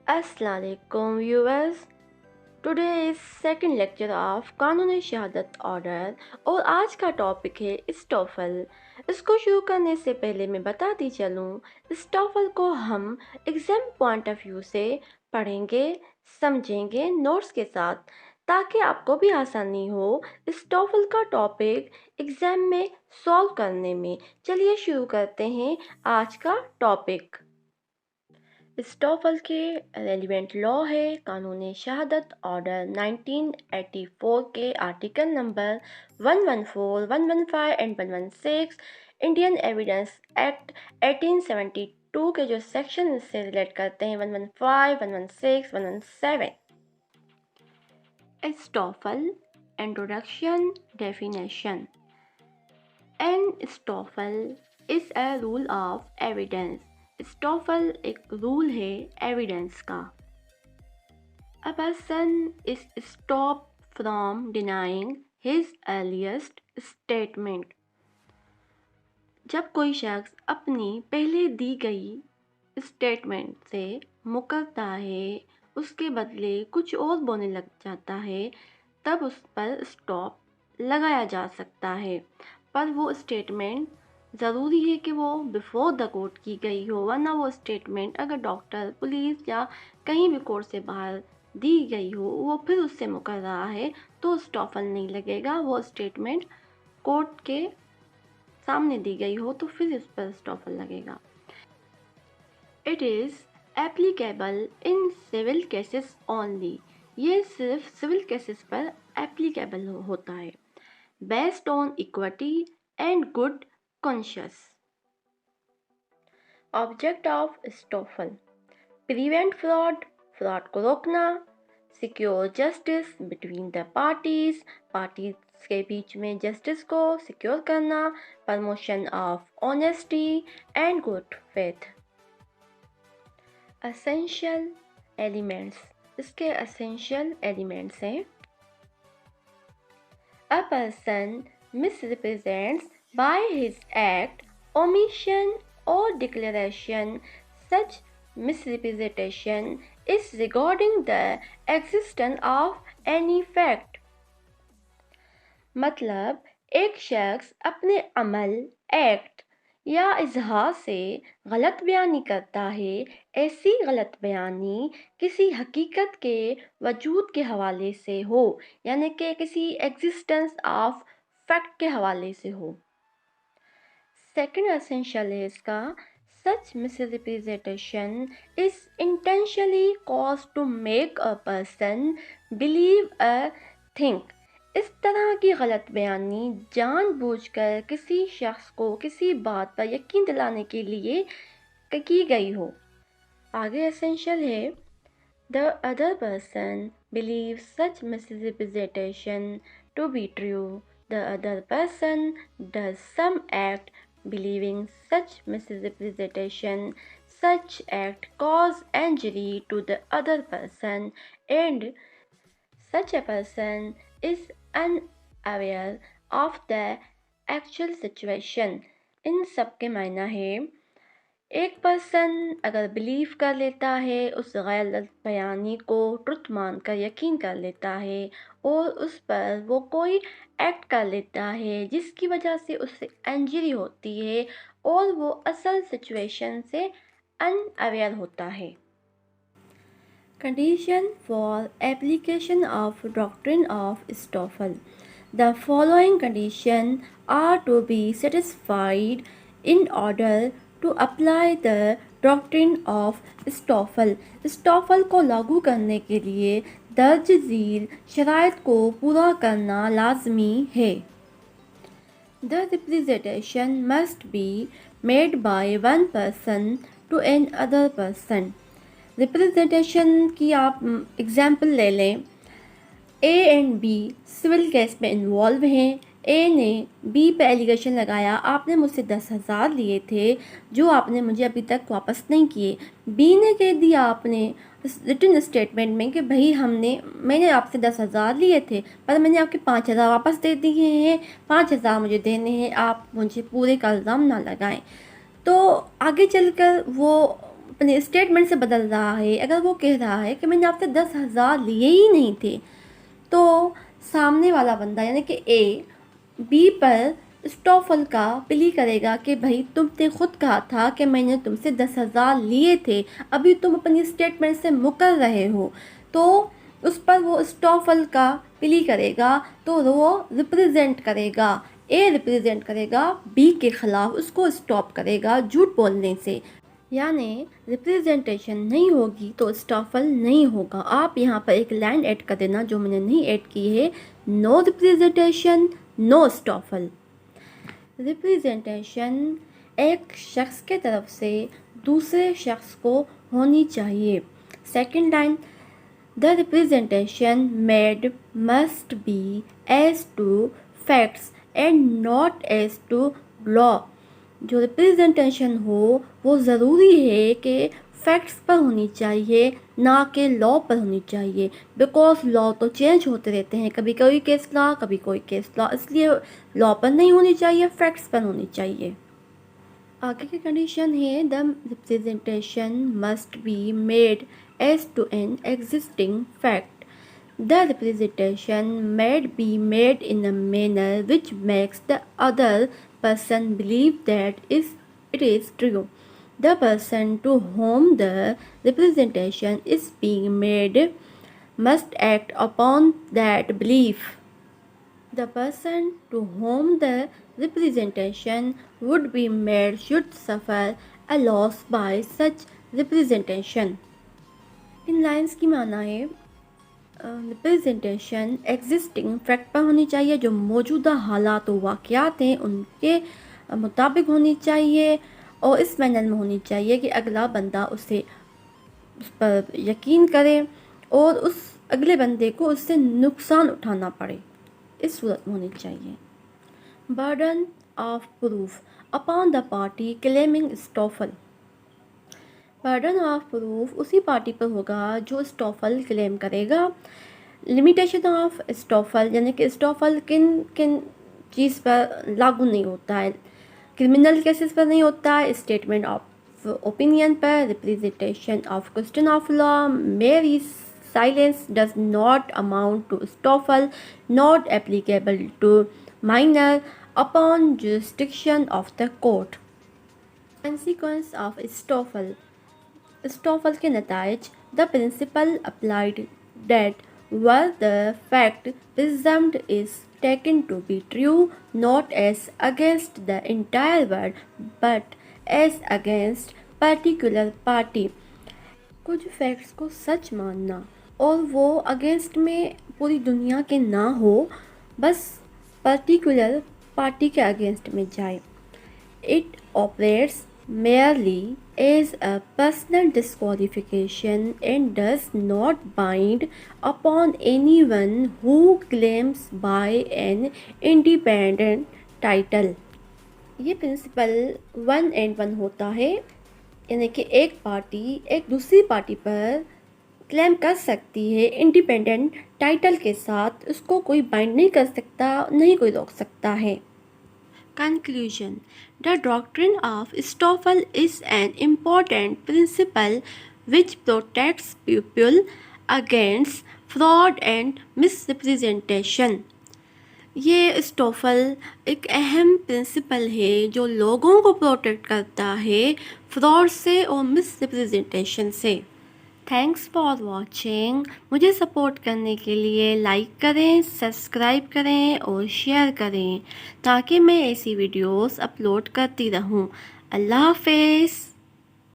अस्सलाम वालेकुम viewers. Today is second lecture of कानूनी शहादत ऑर्डर और आज का टॉपिक है स्टॉफल। इसको शुरू करने से पहले मैं बताती चलूँ, स्टॉफल को हम एग्ज़ाम पॉइंट ऑफ व्यू से पढ़ेंगे, समझेंगे नोट्स के साथ, ताकि आपको भी आसानी हो स्टॉफल का टॉपिक एग्ज़ाम में सॉल्व करने में। चलिए शुरू करते हैं आज का टॉपिक। स्टॉफल के रेलिवेंट लॉ है कानूनी शहादत ऑर्डर 1984 के article number 114, 115 and 116, Indian evidence act 1872 के जो सेक्शन इससे रिलेट करते हैं 115, 116, 117। Estoppel introduction definition. An estoppel is a rule of evidence. Estoppel एक रूल है एविडेंस का। A person is stopped from denying his earliest statement। जब कोई शख्स अपनी पहले दी गई स्टेटमेंट से मुकरता है, उसके बदले कुछ और बोलने लग जाता है, तब उस पर स्टॉप लगाया जा सकता है। पर वो स्टेटमेंट ज़रूरी है कि वो बिफोर द कोर्ट की गई हो, वरना वो स्टेटमेंट अगर डॉक्टर, पुलिस या कहीं भी कोर्ट से बाहर दी गई हो, वो फिर उससे मुकर रहा है, तो स्टॉफल नहीं लगेगा। वो स्टेटमेंट कोर्ट के सामने दी गई हो तो फिर इस पर स्टॉफल लगेगा। It is applicable in civil cases only. ये सिर्फ सिविल केसेस पर एप्लीकेबल होता है। Based on equity and good conscious. Object of estoppel: prevent fraud, fraud को रोकना। Secure justice between the parties, parties के बीच में जस्टिस को सिक्योर करना। Promotion of honesty and good faith. Essential elements. इसके एसेंशियल एलिमेंट्स हैं: a person misrepresents by his act, omission or declaration. Such misrepresentation is regarding the existence of any fact। मतलब एक शख्स अपने अमल, एक्ट या इजहार से गलत बयानी करता है। ऐसी गलत बयानी किसी हकीकत के वजूद के हवाले से हो, यानी कि किसी एग्जिस्टेंस ऑफ फैक्ट के हवाले से हो। सेकंड एसेंशियल है इसका: such misrepresentation is intentionally cause to make a person believe a thing. इस तरह की गलत बयानी जानबूझकर किसी शख्स को किसी बात पर यकीन दिलाने के लिए की गई हो। आगे एसेंशियल है: the other person believe such misrepresentation to be true। The other person does some act believing such misrepresentation. Such act cause injury to the other person and such a person is unaware of the actual situation। इन सब के मायना है: एक person अगर believe कर लेता है, उस गलत बयानी को ट्रुथ मानकर यकीन कर लेता है और उस पर वो कोई एक्ट कर लेता है जिसकी वजह से उससे इंजरी होती है और वो असल सिचुएशन से अनअवेयर होता है। Condition for application of doctrine of Stoffel. The following conditions are to be satisfied in order to apply the doctrine of Stoffel। Stoffel को लागू करने के लिए दर्ज झील शराइत को पूरा करना लाजमी है। The representation must be made by one person to another person। Representation की आप एग्जाम्पल ले लें। A and B civil case में इन्वॉल्व हैं। ए ने बी पे एलिगेशन लगाया, आपने मुझसे 10,000 लिए थे जो आपने मुझे अभी तक वापस नहीं किए। बी ने कह दिया आपने रिटन स्टेटमेंट में कि भाई मैंने आपसे 10,000 लिए थे पर मैंने आपके 5,000 वापस दे दिए हैं, 5,000 मुझे देने हैं, आप मुझे पूरे का इल्ज़ाम ना लगाएं। तो आगे चलकर वो अपने स्टेटमेंट से बदल रहा है, अगर वो कह रहा है कि मैंने आपसे 10,000 लिए ही नहीं थे, तो सामने वाला बंदा यानी कि ए बी पर स्टॉफल का प्ली करेगा कि भाई तुमने खुद कहा था कि मैंने तुमसे 10,000 लिए थे, अभी तुम अपनी स्टेटमेंट से मुकर रहे हो। तो उस पर वो स्टॉफल का प्ली करेगा, तो वो रिप्रेजेंट करेगा, ए रिप्रेजेंट करेगा बी के ख़िलाफ़, उसको स्टॉप करेगा झूठ बोलने से। यानी रिप्रेजेंटेशन नहीं होगी तो स्टॉफल नहीं होगा। आप यहाँ पर एक लाइन ऐड कर देना जो मैंने नहीं ऐड की है, नो रिप्रेजेंटेशन नो स्टॉफल। रिप्रेजेंटेशन एक शख्स के तरफ से दूसरे शख्स को होनी चाहिए। Second line, the representation made must be as to facts and not as to law. जो रिप्रेजेंटेशन हो वो ज़रूरी है कि फैक्ट्स पर होनी चाहिए, ना कि लॉ पर होनी चाहिए, बिकॉज लॉ तो चेंज होते रहते हैं, कभी कोई केस लॉ कभी कोई केस लॉ, इसलिए लॉ पर नहीं होनी चाहिए, फैक्ट्स पर होनी चाहिए। आगे की कंडीशन है, the representation must be made as to an existing fact. The representation may be made in a manner which makes the other person believe that it is true. The person to whom the representation is being made must act upon that belief. The person to whom the representation would be made should suffer a loss by such representation. In lines की माना है, representation existing fact पर होनी चाहिए, जो मौजूदा हालात व वाक़यात हैं उनके मुताबिक होनी चाहिए, और इस मैनर में होनी चाहिए कि अगला बंदा उस पर यकीन करे और उस अगले बंदे को उससे नुकसान उठाना पड़े, इस सूरत में होनी चाहिए। Burden of proof upon the party claiming estoppel. Burden of proof उसी पार्टी पर होगा जो स्टॉफल क्लेम करेगा। लिमिटेशन ऑफ स्टॉफल यानी कि स्टॉफल किन किन चीज़ पर लागू नहीं होता है, क्रिमिनल केसेस पर नहीं होता है, स्टेटमेंट ऑफ ओपिनियन पर, representation of question of law, mere silence does not amount to estoppel, not applicable to minor upon jurisdiction of the court. Consequence of estoppel, estoppel के नताइज, the principle applied that where the fact presumed is taken to be true not as against the entire world but as against particular party। कुछ facts को सच मानना और वो against में पूरी दुनिया के ना हो, बस पर्टिकुलर पार्टी के अगेंस्ट में जाए। It operates merely as a personal disqualification and does not bind upon anyone who claims by an independent title। ये प्रिंसिपल 1 and 1 होता है, यानी कि एक पार्टी एक दूसरी पार्टी पर क्लेम कर सकती है इंडिपेंडेंट टाइटल के साथ, उसको कोई बाइंड नहीं कर सकता, नहीं कोई रोक सकता है। Conclusion, the doctrine of estoppel is an important principle which protects people against fraud and misrepresentation। ये estoppel एक अहम प्रिंसिपल है जो लोगों को प्रोटेक्ट करता है फ्रॉड से और मिसरिप्रेजेंटेशन से। Thanks for watching. मुझे सपोर्ट करने के लिए लाइक करें, सब्सक्राइब करें और शेयर करें ताकि मैं ऐसी वीडियोस अपलोड करती रहूं। अल्लाह हाफ़िज़।